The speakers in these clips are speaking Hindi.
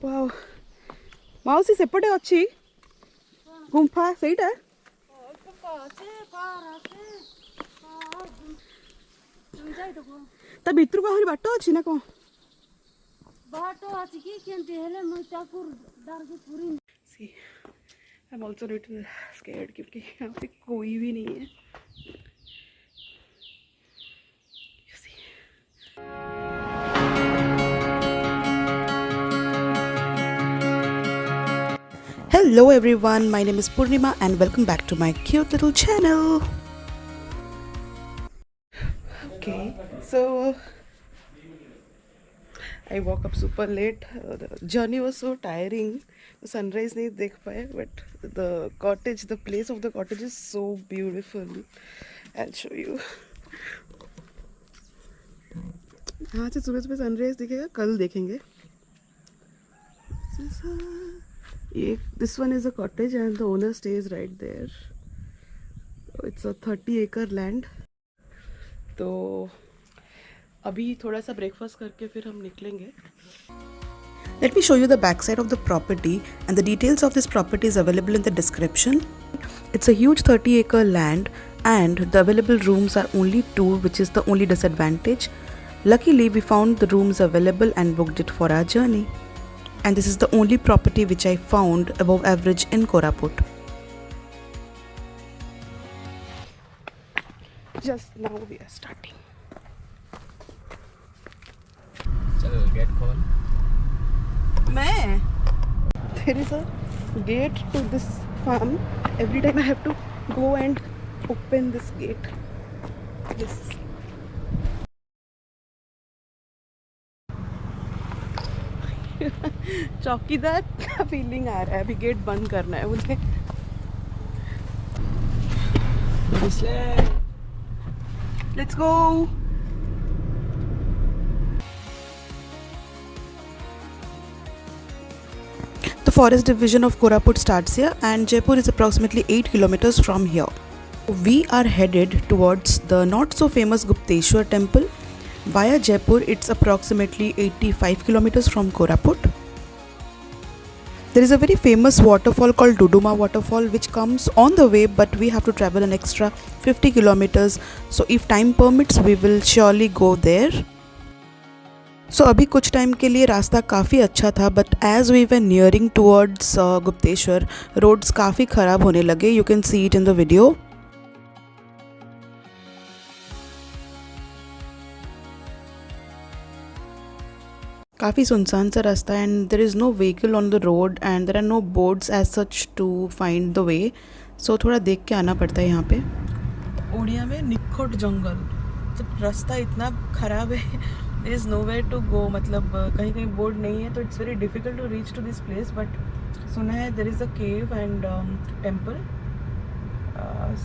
वाओ माउसी सेपटे अच्छी गुंफा सहीटा ता भितर को आहरी बाट अच्छी ना कौन बाट अछि कि केनते हेले म ताकुर डार्गे पूरी सी I am also little scared क्योंकि यहाँ पे कोई भी नहीं है. Hello everyone, my name is Purnima and welcome back to my cute little channel. Okay, so I woke up super late. The journey was so tiring. The sunrise नहीं देख पाए, but the cottage, the place of the cottage is so beautiful. I'll show you. यहाँ से सुबह सुबह सनराइज दिखेगा, कल देखेंगे. This one is a cottage and the owner stays right there. It's a 30-acre land. तो अभी थोड़ा सा ब्रेकफास्ट करके फिर हम निकलेंगे. Let me show you the backside of the property, and the details of this property is available in the description. It's a huge 30-acre land and the available rooms are only 2, which is the only disadvantage. Luckily, we found the rooms available and booked it for our journey. And this is the only property which I found above average in Koraput. Just now we are starting. चलो गेट खोल. मैं there is a gate to this farm. Every time I have to go and open this gate. Yes. चौकीदार का फीलिंग आ रहा है. अभी गेट बंद करना है मुझे. Let's go. The forest division of Koraput starts here and Jaipur is approximately 8 kilometers from here. We are headed towards the not so famous Gupteshwar temple. Via Jaipur, it's approximately 85 kilometers from Koraput. There is a very famous waterfall called Duduma waterfall which comes on the way, but we have to travel an extra 50 kilometers. So if time permits, we will surely go there. So अभी कुछ टाइम के लिए रास्ता काफ़ी अच्छा था, but as we were nearing towards Gupteshwar, roads काफ़ी ख़राब होने लगे. You can see it in the video. काफ़ी सुनसान सा रास्ता and there is no vehicle on the road and there are no boards as such to find the way. So थोड़ा देख के आना पड़ता है यहाँ पे. उड़िया में निखोट जंगल. जब रास्ता इतना ख़राब है, there is no way to go. मतलब कहीं कहीं बोर्ड नहीं है तो it's very difficult to reach to this place. But सुना है there is a cave and temple.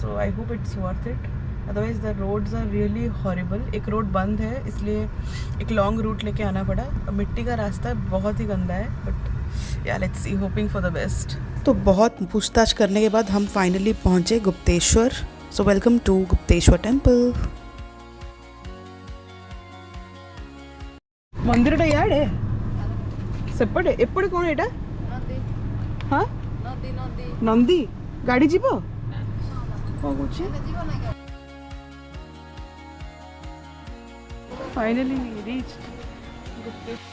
So I hope it's worth it. Otherwise the roads are really horrible. एक रोड बंद है इसलिए एक लॉन्ग रूट लेके आना पड़ा. मिट्टी का रास्ता बहुत ही गंदा है, but yeah let's see, hoping for the best. तो बहुत पूछताछ करने के बाद हम फाइनली पहुंचे Gupteshwar. So welcome to Gupteshwar temple. मंदिरटा याडे सेपटे एपटे कोन एटा नंदी. हां नंदी नंदी नंदी गाड़ी जीवो कोन कुछ. Finally we reached Gupteshwar.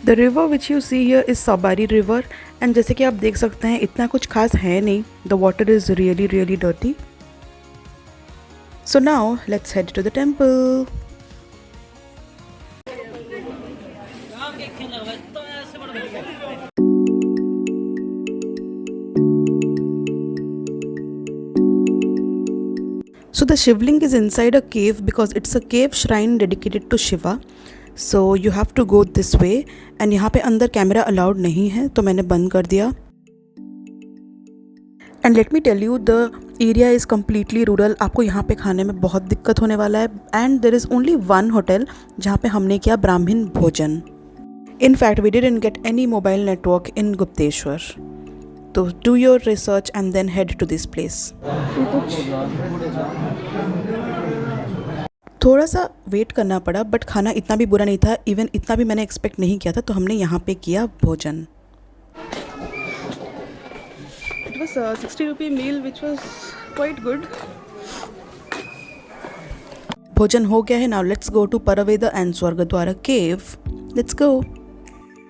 The river which you see here is Sabari river and जैसे कि आप देख सकते हैं इतना कुछ खास है नहीं. The water is really dirty. So now let's head to the temple. So the Shivling is inside a cave because it's a cave shrine dedicated to Shiva. So you have to go this way and यहाँ पे अंदर कैमरा अलाउड नहीं है तो मैंने बंद कर दिया. And let me tell you the area is completely rural. आपको यहाँ पे खाने में बहुत दिक्कत होने वाला है. And there is only one hotel जहाँ पे हमने किया ब्राह्मण भोजन. In fact we didn't get any mobile network in Gupteshwar. तो do your research and then head to this place. थोड़ा सा वेट करना पड़ा बट खाना इतना भी बुरा नहीं था. इवन इतना भी मैंने एक्सपेक्ट नहीं किया था. तो हमने यहाँ पे किया भोजन. It was a 60 rupee meal which was quite good. भोजन हो गया है. Now let's go to Parveda and Swargadwara cave. Let's go.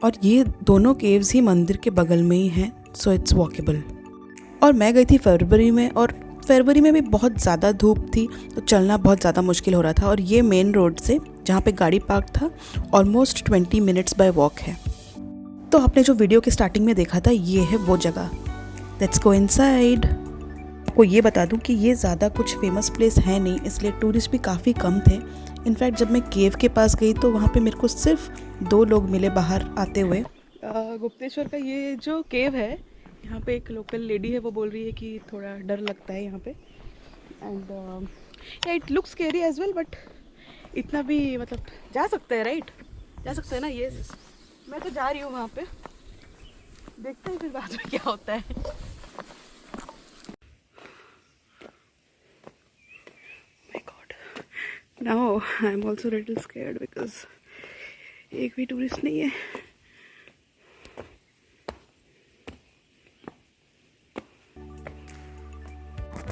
और ये दोनों केव्स ही मंदिर के बगल में ही हैं, सो इट्स वॉकेबल. और मैं गई थी फरवरी में, और फरवरी में भी बहुत ज़्यादा धूप थी तो चलना बहुत ज़्यादा मुश्किल हो रहा था. और ये मेन रोड से जहाँ पे गाड़ी पार्क था ऑलमोस्ट 20 मिनट्स बाय वॉक है. तो आपने जो वीडियो के स्टार्टिंग में देखा था ये है वो जगह. Let's go inside. आपको ये बता दूं कि ये ज़्यादा कुछ फेमस प्लेस है नहीं, इसलिए टूरिस्ट भी काफ़ी कम थे. इनफैक्ट जब मैं केव के पास गई तो वहाँ पे मेरे को सिर्फ 2 लोग मिले बाहर आते हुए. गुप्तेश्वर का ये जो केव है, यहाँ पे एक लोकल लेडी है, वो बोल रही है कि थोड़ा डर लगता है यहाँ पे. And it looks scary as well, but इतना भी मतलब जा सकते हैं, राइट? जा सकते हैं ना. ये मैं तो जा रही हूँ वहाँ पे. देखते हैं फिर बाद में क्या होता है. My God. Now I'm also a little scared because एक भी टूरिस्ट नहीं है.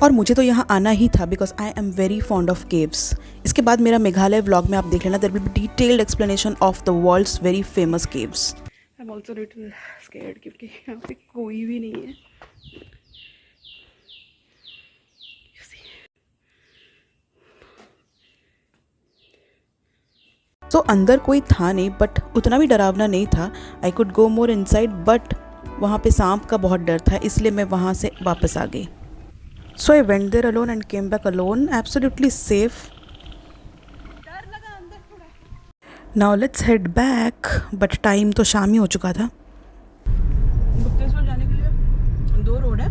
और मुझे तो यहाँ आना ही था because I am very fond of caves. इसके बाद मेरा मेघालय व्लॉग में आप देख लेना. There will be detailed explanation of the world's very famous caves. I am also little scared क्योंकि यहाँ पे कोई भी नहीं है. तो अंदर कोई था नहीं, बट उतना भी डरावना नहीं था. I could go more inside, but वहाँ पे सांप का बहुत डर था, इसलिए मैं वहाँ से वापस आ गई. So I went there alone and came back alone. Absolutely safe. Now let's head back. But time तो शाम ही हो चुका था. गुप्तेश्वर जाने के लिए 2 रोड है.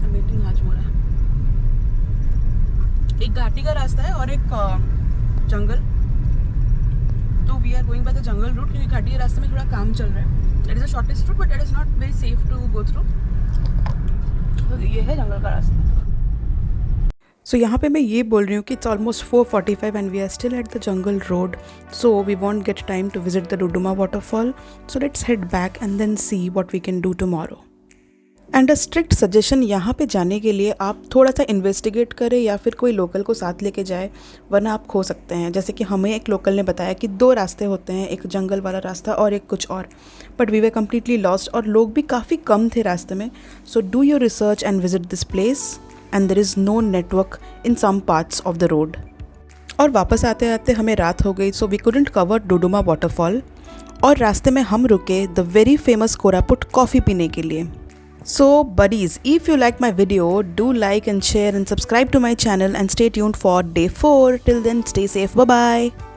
मीटिंग आज हो रहा है. एक घाटी का रास्ता है और एक जंगल. तो we are going by the jungle route क्योंकि घाटी के रास्ते में थोड़ा काम चल रहा है. That is the shortest route but that is not very safe to go through. तो ये है जंगल का रास्ता. सो यहाँ पे मैं ये बोल रही हूँ कि it's almost 4:45 and we are still at the jungle road. So we won't get time to visit the Duduma waterfall. So let's head back and then see what we can do tomorrow. And a strict suggestion, यहाँ पे जाने के लिए आप थोड़ा सा इन्वेस्टिगेट करें या फिर कोई लोकल को साथ लेके जाए, वरना आप खो सकते हैं. जैसे कि हमें एक लोकल ने बताया कि 2 रास्ते होते हैं, एक जंगल वाला रास्ता और एक कुछ और. But we were completely lost और लोग भी काफ़ी कम थे रास्ते में. So do your research and visit this place. And there is no network in some parts of the road. और वापस आते आते हमें रात हो गई. So we couldn't cover Duduma waterfall. और रास्ते में हम रुके the very famous Koraput coffee पीने के लिए. So buddies, if you like my video, do like and share and subscribe to my channel and stay tuned for day 4. Till then, stay safe. Bye bye.